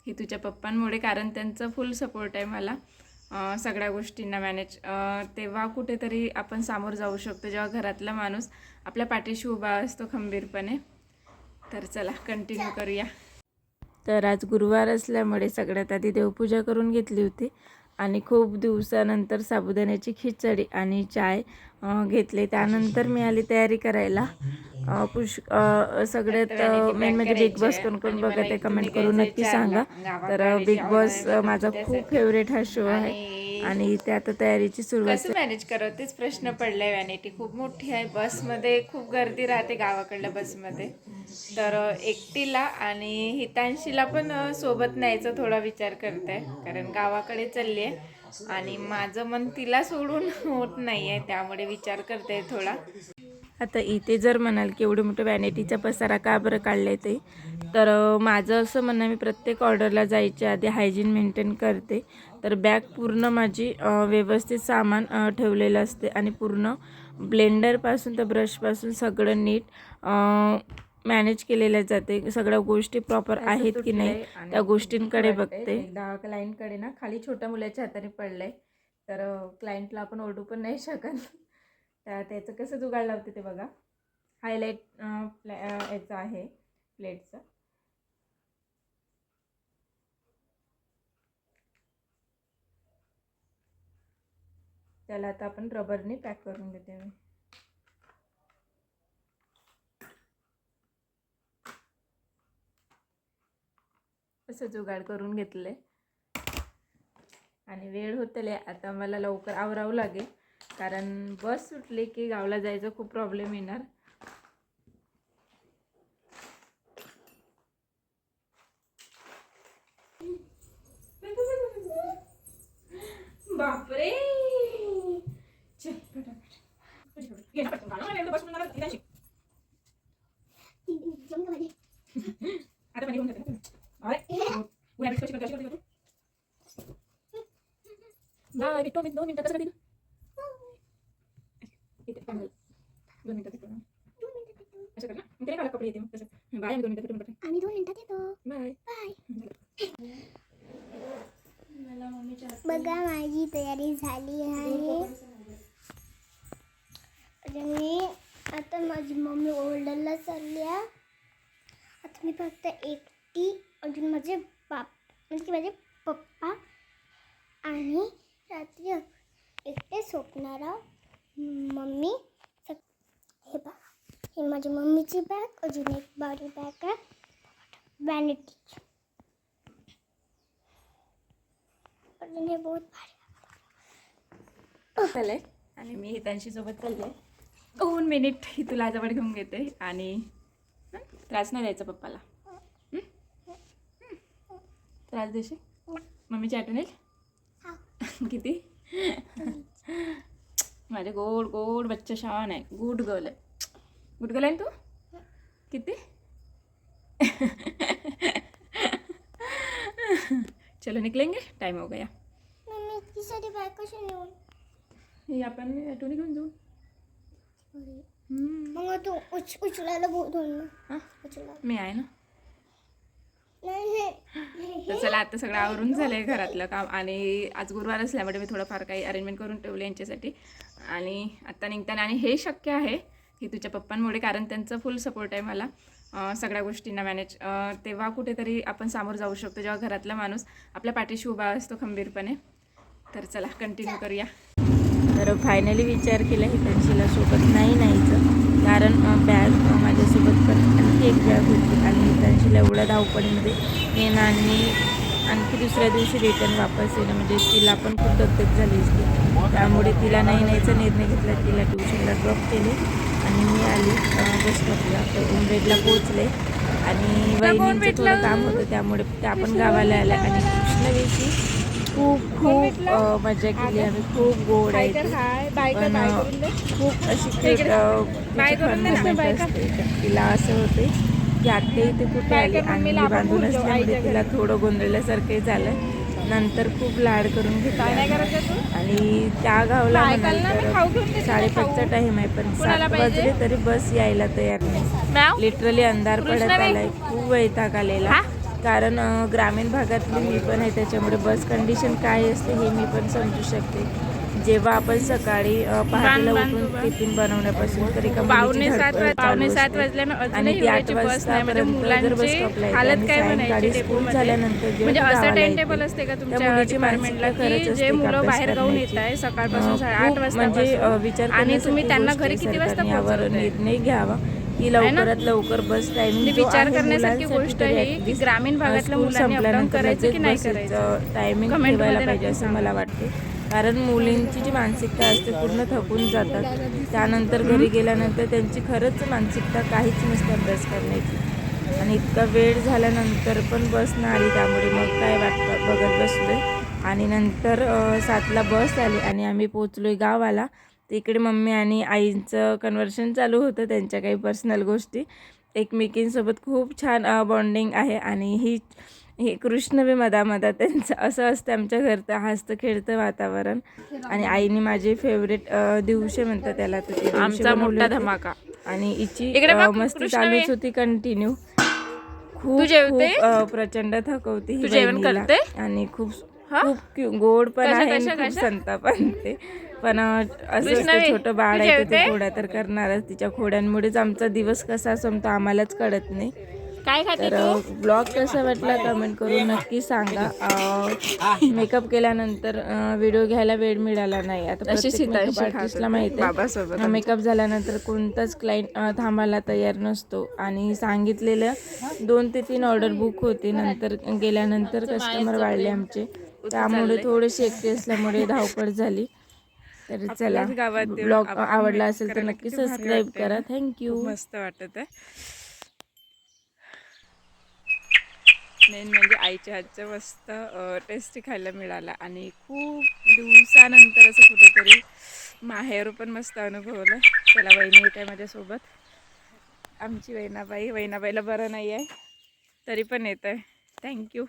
हे तुझ्या पप्पांमुळे, कारण त्यांचा फुल सपोर्ट आहे मला सगळ्या गोष्टींना मॅनेज. तेव्हा कुठेतरी आपण सामोर जाऊ शकतो जेव्हा घरातला माणूस आपल्या पाठीशी उभा असतो खंबीरपणे. तर चला कंटिन्यू करूया. तर आज गुरुवार असल्यामुळे सगळ्यात आधी देवपूजा करून घेतली होती आणि खूप दिवसानंतर साबुदाण्याची खिचडी आणि चाय घेतले. त्यानंतर मी आली तयारी करायला. सगळ्यात मेन म्हणजे बिग बॉस कोण कोण बघत आहे कमेंट करून नक्की सांगा. तर बिग बॉस माझा खूप फेवरेट हा शो आहे आणि त्या आता तयारीची सुरुवात. कसं मॅनेज करतेच प्रश्न पडलाय. व्हॅनिटी खूप मोठी आहे, बसमध्ये खूप गर्दी राहते गावाकडल्या बसमध्ये. तर एकटीला आणि हितांशीला पण सोबत न्यायचा थोडा विचार करते, कारण गावाकडे चालली आहे आणि माझं मन तिला सोडून होत नाही आहे, त्यामुळे विचार करते थोडा. आता इथे जर म्हणाल की एवढं मोठं व्हॅनिटीचा पसारा का बरं काढलं ते, तर माझं असं म्हणणं, मी प्रत्येक ऑर्डरला जायच्या आधी हायजीन मेंटेन करते. तर बॅग पूर्ण माझी व्यवस्थित सामान ठेवलेलं असते आणि पूर्ण ब्लेंडरपासून तर ब्रशपासून सगळं नीट मॅनेज केलेलं जाते. सगळ्या गोष्टी प्रॉपर आहेत की नाही त्या गोष्टींकडे बघते. एकदा क्लायंटकडे ना खाली छोट्या मुलाच्या हाताने पडलंय, तर क्लायंटला आपण ओरडू पण नाही शकत. तर त्याचं कसं जुगाड लावते ते बघा. हायलाईट याचं आहे प्लेटचं. त्याला आता आपण रबरने पॅक करून देते मी. असं जुगाड करून घेतलंय आणि वेळ होतले आता मला लवकर आवरावं लागेल, कारण बस सुटली की गावला जायचं खूप प्रॉब्लेम येणार. बापरे, दोन मिनिटं कसं असं कर ना, त्याला काला कपडे येते मग तसं. बाय, 2 मिनिटं आम्ही 2 मिनिटात येतो. Bye bye. बघा माझी तयारी झाली आहे. मी आता माझी मम्मी ओरडायला चालली आहे. आता मी फक्त एकटी, अजून माझे म्हणजे माझे पप्पा आणि रात्री एकटे झोपणारा मम्मी. हे बघा, ही माझी मम्मीची बॅग, अजून एक बारी बॅग आहे व्हॅनिटीची. अजून हे बहुत भारी चाललंय आणि मी हितांशी सोबत चालले. 2 मिनिट ही तुला जवळ घेऊन घेते आणि त्रास नाही द्यायचा पप्पाला. त्रास देशील मम्मीची आठवण येईल किती. माझे गोड गोड बच्चा शान आहे, गुड गर्ल आहे. गुड गर्ल आहे तू किती. चलो निकलेंगे, टाइम हो गया. मम्मी इतकी सारी बॅग कशी नेऊन, हे आपण ॲटोने घेऊन जाऊ. मग तू उचलायला बोलून ना. हां उचलायला मी आहे ना. नाही. तर चला आता सगळं आवरून झालं आहे घरातलं काम आणि आज गुरुवार असल्यामुळे मी थोडंफार काही अरेंजमेंट करून ठेवले यांच्यासाठी आणि आत्ता निघताना. आणि हे शक्य आहे हे तुझ्या पप्पांमुळे, कारण त्यांचा फुल सपोर्ट आहे मला सगळ्या गोष्टींना मॅनेज. तेव्हा कुठेतरी आपण सामोर जाऊ शकतो जेव्हा घरातला माणूस आपल्या पाठीशी उभा असतो खंबीरपणे. तर चला कंटिन्यू करूया. तर फायनली विचार केला हितांशीला सोबत नाही न्यायचं, कारण बॅग माझ्यासोबत पण आणखी एक बॅग होती आणि हितांशीला एवढ्या धावपळीमध्ये येणं आणि आणखी दुसऱ्या दिवशी रिटर्न वापस येणं म्हणजे तिला पण खूप दगदग झाली असती. त्यामुळे तिला नाही न्यायचा निर्णय घेतला. तिला ट्युशनला ड्रॉप केले आणि मी आली बस स्टॉपला. तर उमरेडला पोचले आणि वहिनींचं थोडं काम होतं त्यामुळे त्या पण गावाला आल्या आणि कृष्णवेशी खूप मजा केली आम्ही. खूप गोड आहे पण खूप अशी फन असते. तिला असं होते की आत्ता इथे कुठे आली आणि मी बांधून असल्यामुळे तिला थोडं गोंधळल्यासारखं झालं. नंतर खूप लाड करून घेतला आणि त्या गावला 5:30चा टाईम आहे पण 7 वाजले तरी बस यायला तयार नाही. लिटरली अंधार पडत आलाय, खूप वैताग आलेला. कारण ग्रामीण भागातली मी पण आहे, त्याच्यामुळे बस कंडिशन काय असते हे मी पण समजू शकते. जेव्हा आपण सकाळी पहाटेला उठून टिफिन बनवण्यापासून तरी पावणे सात वाजल्यानं आणि अजूनही ती 8 वेळेची बस नाही. म्हणजे वाजतापर्यंत जर बस मुलांची स्टॉपला येते हालत आणि काय सायंकाळी म्हणायची स्कूल डेपोमध्ये. झाल्यानंतर म्हणजे जेव्हा असं गावाला टाइम टेबल येते, असते का त्या तुमच्या मुलीची डिपार्टमेंटला मानसिकता की खरंच जे असते की मुलं अभ्यास बाहेर गावून येत करण्याची. आहे सकाळपासून 8 म्हणजे वाजतापासून विचार आणि तुम्ही करण्यासारखी त्यांना गोष्ट घरी आहे. किती वाजता सरकारने यावर पोहोचवताय? निर्णय घ्यावा की लवकरात लवकर बस टायमिंग जो विचार आहे करण्यासारखी मुलांसाठी गोष्ट तरी ही की ॲटलिस्ट ग्रामीण भागातल्या स्कूल मुलांनी अपडाऊन संपल्यानंतर करायचं की लगेच नाही बसेचं करायचं. टायमिंग कमेंटमध्ये ठेवायला नक्की पाहिजे असं सांगा. मला वाटते. कारण मुलींची जी मानसिकता असते पूर्ण थकून जातात. त्यानंतर घरी गेल्यानंतर त्यांची खरंच मानसिकता काहीच नसते अभ्यास करण्याची. आणि इतका वेळ झाल्यानंतर पण बस नाही आली, त्यामुळे मग काय वाटतं बघत बसलोय. आणि नंतर 7ला बस आली आणि आम्ही पोचलोय गावाला. तिकडे मम्मी आणि आईंचं कन्व्हर्सेशन चालू होतं, त्यांच्या काही पर्सनल गोष्टी. एकमेकींसोबत खूप छान बॉन्डिंग आहे. आणि ही कृष्ण बी मधामधा त्यांचं असं असतं आमच्या घरचं हसतं खेळतं वातावरण. आणि आईने माझे फेवरेट दिवशे म्हणतात त्याला, तर ते दिवशे आमचा बनवले मोठा होते. धमाका. आणि हिची इकडे बघ, मस्ती कृष्ण चालूच बे. होती कंटिन्यू. तू खूप जेवते? प्रचंड थकवते ही तू जेवण बहिणीला. करते? आणि खूप हा? खूप गोड पण कशा- आहे आणि कशा- खूप कशा? संताप पण ते. पण असं कृष्णा असतं, बे, छोटं बाळ तू आहे तर ते जेवते? खोड्या तर करणारच. तिच्या खोड्यांमुळेच आमचा दिवस कसा संपतो आम्हालाच कळत नाही. काय खाते तर तू? ब्लॉग कसा वाटला कमेंट करून नक्की सांगा. मेकअप केल्यानंतर व्हिडिओ घ्यायला वेळ मिळाला नाही. आता अशी प्रत्येक मेकअप सीतांशी खात आर्टिस्टला होते माहिती बाबासोबत आहे, आमच्या. मेकअप झाल्यानंतर कोणताच क्लायंट थांबायला तयार नसतो. आणि सांगितलेलं 2 ते 3 ऑर्डर बुक होते. नंतर गेल्यानंतर कस्टमर वाढले आमचे, त्यामुळे थोडीशी एकटी असल्यामुळे धावपळ झाली. तर चला, आपल्याच गावात येऊन ब्लॉग आपण आवडला makeup असेल तर करायला नक्की किती भारी सबस्क्राईब वाटतंय करा. ना. थँक्यू. खूप मस्त वाटत आहे. मेन म्हणजे आईच्या हातचं मस्त टेस्टी खायला मिळाला. आणि खूप दिवसानंतर असं कुठेतरी माहेर पण मस्त अनुभवलं. चला, वहिनी येत आहे माझ्यासोबत, आमची वैनाबाईला बरं नाही आहे तरी पण येत आहे. थँक्यू.